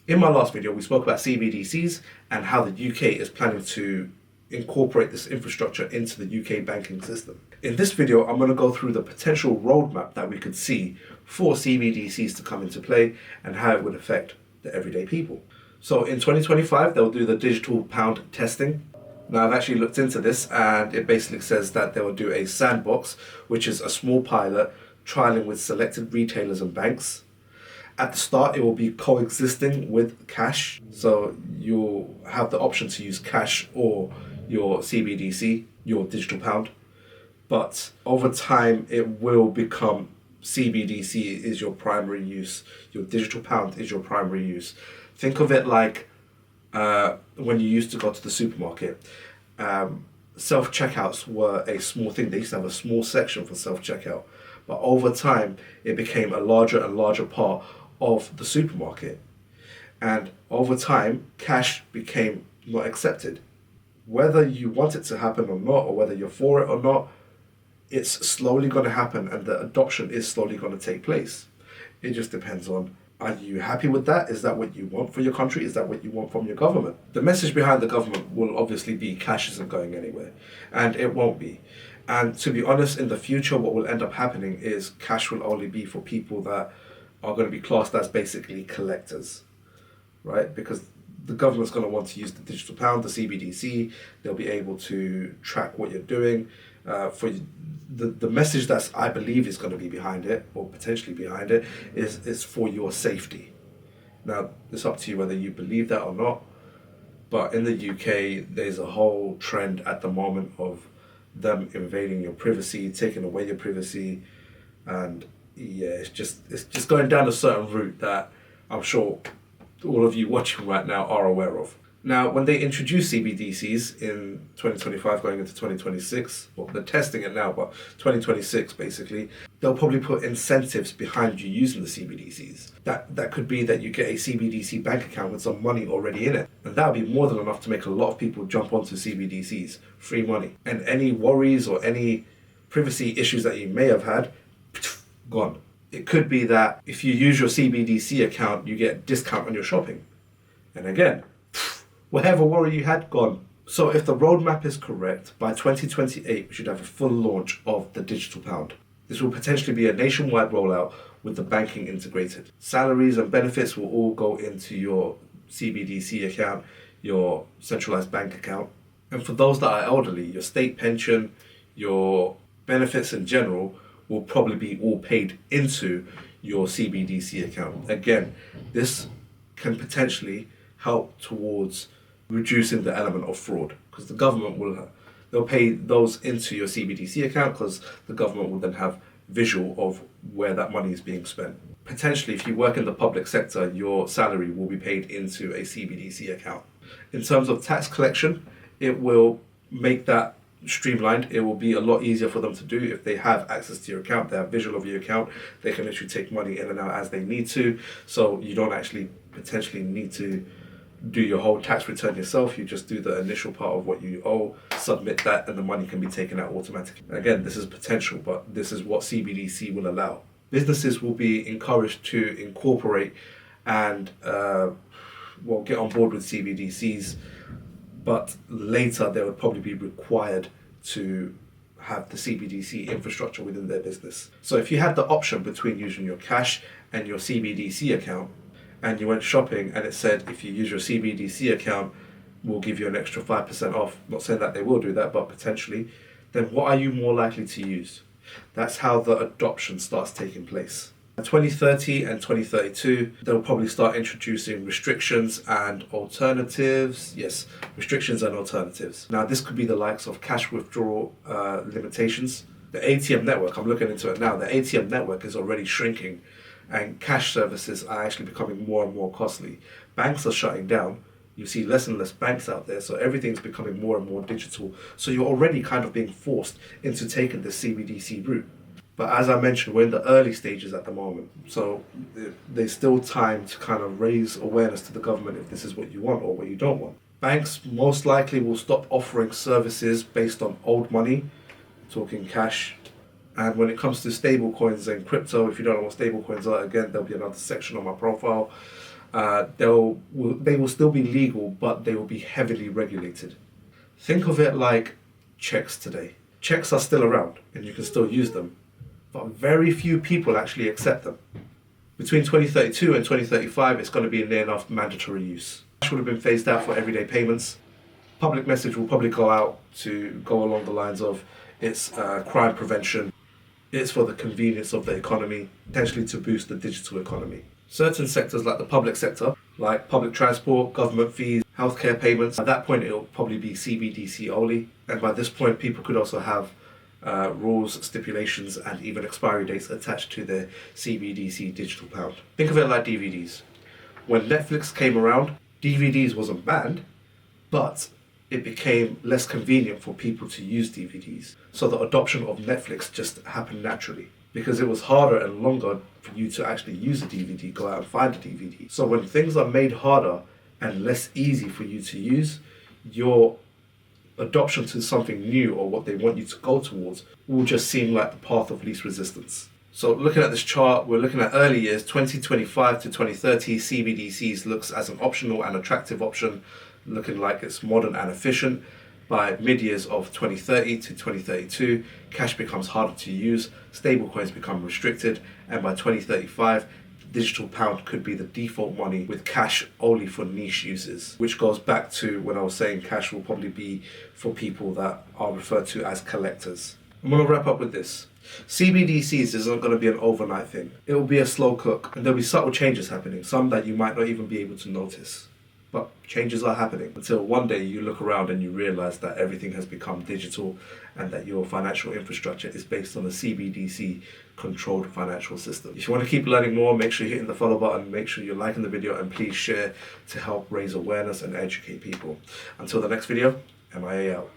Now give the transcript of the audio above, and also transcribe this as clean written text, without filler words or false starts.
In my last video, we spoke about CBDCs and how the UK is planning to incorporate this infrastructure into the UK banking system. In this video, I'm going to go through the potential roadmap that we could see for CBDCs to come into play and how it would affect the everyday people. So in 2025, they'll do the digital pound testing. Now, I've actually looked into this, and it basically says that they will do a sandbox, which is a small pilot trialing with selected retailers and banks. At the start, it will be coexisting with cash. So you'll have the option to use cash or your CBDC, your digital pound. But over time, it will become CBDC is your primary use. Your digital pound is your primary use. Think of it like when you used to go to the supermarket. Self-checkouts were a small thing. They used to have a small section for self-checkout. But over time, it became a larger and larger part of the supermarket. And over time, cash became not accepted. Whether you want it to happen or not, or whether you're for it or not, it's slowly going to happen, and the adoption is slowly going to take place. It just depends on, are you happy with that? Is that what you want for your country? Is that what you want from your government? The message behind the government will obviously be cash isn't going anywhere, and it won't be. And to be honest, in the future, what will end up happening is cash will only be for people that are going to be classed as basically collectors, right? Because the government's going to want to use the digital pound, the CBDC. They'll be able to track what you're doing. For the message that's, I believe, is going to be behind it, or potentially behind it, is for your safety. Now, it's up to you whether you believe that or not. But in the UK, there's a whole trend at the moment of them invading your privacy, taking away your privacy, and yeah, it's just going down a certain route that I'm sure all of you watching right now are aware of. Now, when they introduce CBDCs in 2025 going into 2026, well, they're testing it now, but 2026 basically, they'll probably put incentives behind you using the CBDCs. That could be that you get a CBDC bank account with some money already in it. And that would be more than enough to make a lot of people jump onto CBDCs, free money. And any worries or any privacy issues that you may have had, gone. It could be that if you use your CBDC account, you get a discount on your shopping. And again, whatever worry you had, gone. So if the roadmap is correct, by 2028, we should have a full launch of the digital pound. This will potentially be a nationwide rollout with the banking integrated. Salaries and benefits will all go into your CBDC account, your centralized bank account. And for those that are elderly, your state pension, your benefits in general, will probably be all paid into your CBDC account. Again, this can potentially help towards reducing the element of fraud, because the government they'll pay those into your CBDC account, because the government will then have visual of where that money is being spent. Potentially, if you work in the public sector, your salary will be paid into a CBDC account. In terms of tax collection, it will make that streamlined. It will be a lot easier for them to do if they have access to your account, they have visual of your account, they can literally take money in and out as they need to, so you don't actually potentially need to do your whole tax return yourself. You just do the initial part of what you owe, submit that, and the money can be taken out automatically. Again, this is potential, but this is what CBDC will allow. Businesses will be encouraged to incorporate and get on board with CBDCs, but later they would probably be required to have the CBDC infrastructure within their business. So if you had the option between using your cash and your CBDC account, and you went shopping and it said, if you use your CBDC account, we'll give you an extra 5% off. Not saying that they will do that, but potentially, then what are you more likely to use? That's how the adoption starts taking place. In 2030 and 2032, they'll probably start introducing restrictions and alternatives. Yes, restrictions and alternatives. Now, this could be the likes of cash withdrawal limitations. The ATM network, I'm looking into it now, the ATM network is already shrinking, and cash services are actually becoming more and more costly. Banks are shutting down. You see less and less banks out there, so everything's becoming more and more digital. So you're already kind of being forced into taking the CBDC route. But as I mentioned, we're in the early stages at the moment. So there's still time to kind of raise awareness to the government if this is what you want or what you don't want. Banks most likely will stop offering services based on old money, talking cash. And when it comes to stablecoins and crypto, if you don't know what stablecoins are, again, there'll be another section on my profile. they will still be legal, but they will be heavily regulated. Think of it like checks today. Checks are still around and you can still use them, but very few people actually accept them. Between 2032 and 2035, it's going to be near enough mandatory use. Cash would have been phased out for everyday payments. Public message will probably go out to go along the lines of it's crime prevention, it's for the convenience of the economy, potentially to boost the digital economy. Certain sectors like the public sector, like public transport, government fees, healthcare payments, at that point it'll probably be CBDC only. And by this point, people could also have rules, stipulations, and even expiry dates attached to their CBDC digital pound. Think of it like DVDs. When Netflix came around, DVDs wasn't banned, but it became less convenient for people to use DVDs. So the adoption of Netflix just happened naturally because it was harder and longer for you to actually use a DVD, go out and find a DVD. So when things are made harder and less easy for you to use, your adoption to something new or what they want you to go towards will just seem like the path of least resistance. So looking at this chart, we're looking at early years, 2025 to 2030, CBDCs looks as an optional and attractive option, looking like it's modern and efficient. By mid-years of 2030 to 2032, cash becomes harder to use, stablecoins become restricted, and by 2035, the digital pound could be the default money with cash only for niche uses, which goes back to when I was saying cash will probably be for people that are referred to as collectors. I'm going to wrap up with this. CBDCs isn't going to be an overnight thing. It will be a slow cook, and there'll be subtle changes happening, some that you might not even be able to notice. But changes are happening until one day you look around and you realize that everything has become digital and that your financial infrastructure is based on a CBDC controlled financial system. If you want to keep learning more, make sure you're hitting the follow button, make sure you're liking the video, and please share to help raise awareness and educate people. Until the next video, MIA out.